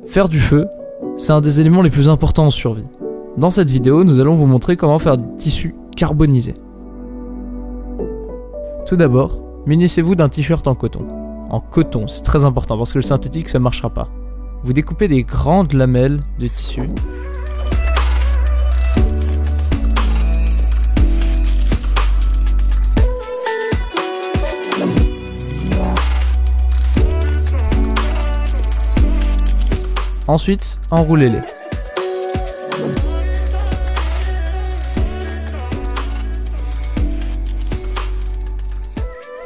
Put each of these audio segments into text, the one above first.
Faire du feu, c'est un des éléments les plus importants en survie. Dans cette vidéo, nous allons vous montrer comment faire du tissu carbonisé. Tout d'abord, munissez-vous d'un t-shirt en coton. En coton, c'est très important parce que le synthétique ça ne marchera pas. Vous découpez des grandes lamelles de tissu. Ensuite, enroulez-les.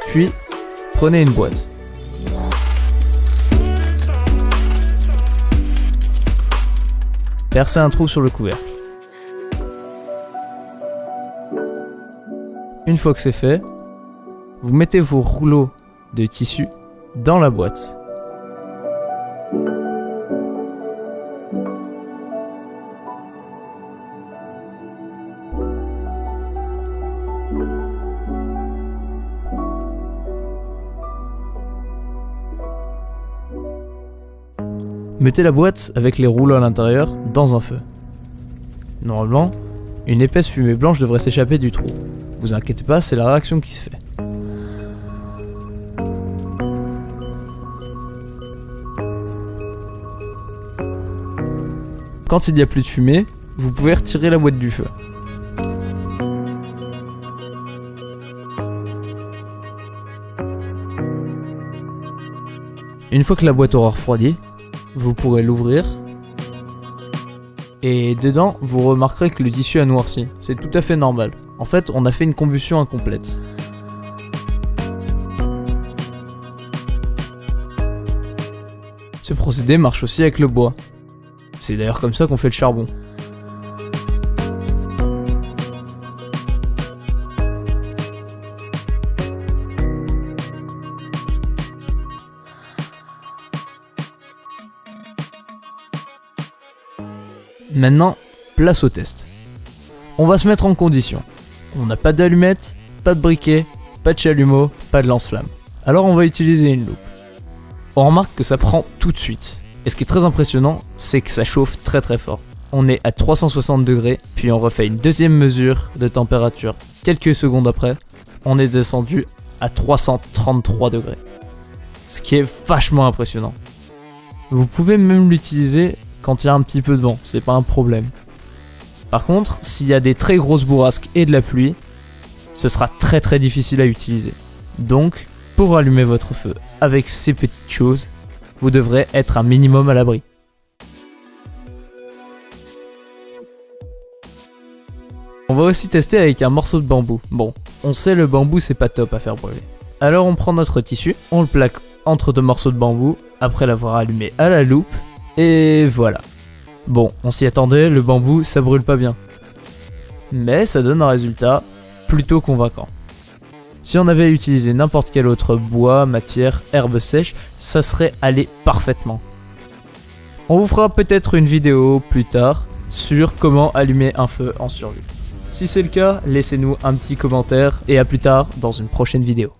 Puis, prenez une boîte. Percez un trou sur le couvercle. Une fois que c'est fait, vous mettez vos rouleaux de tissu dans la boîte. Mettez la boîte avec les rouleaux à l'intérieur dans un feu. Normalement, une épaisse fumée blanche devrait s'échapper du trou. Vous inquiétez pas, c'est la réaction qui se fait. Quand il n'y a plus de fumée, vous pouvez retirer la boîte du feu. Une fois que la boîte aura refroidi, vous pourrez l'ouvrir et dedans vous remarquerez que le tissu a noirci. C'est tout à fait normal. En fait, on a fait une combustion incomplète. Ce procédé marche aussi avec le bois. C'est d'ailleurs comme ça qu'on fait le charbon. Maintenant, place au test. On va se mettre en condition. On n'a pas d'allumettes, pas de briquet, pas de chalumeau, pas de lance-flamme. Alors on va utiliser une loupe. On remarque que ça prend tout de suite. Et ce qui est très impressionnant, c'est que ça chauffe très très fort. On est à 360 degrés, puis on refait une deuxième mesure de température. Quelques secondes après, on est descendu à 333 degrés. Ce qui est vachement impressionnant. Vous pouvez même l'utiliser quand il y a un petit peu de vent, c'est pas un problème. Par contre, s'il y a des très grosses bourrasques et de la pluie, ce sera très très difficile à utiliser. Donc, pour allumer votre feu avec ces petites choses, vous devrez être un minimum à l'abri. On va aussi tester avec un morceau de bambou. Bon, on sait le bambou c'est pas top à faire brûler. Alors on prend notre tissu, on le plaque entre deux morceaux de bambou, après l'avoir allumé à la loupe, et voilà. Bon, on s'y attendait, le bambou ça brûle pas bien. Mais ça donne un résultat plutôt convaincant. Si on avait utilisé n'importe quel autre bois, matière, herbe sèche, ça serait allé parfaitement. On vous fera peut-être une vidéo plus tard sur comment allumer un feu en survie. Si c'est le cas, laissez-nous un petit commentaire et à plus tard dans une prochaine vidéo.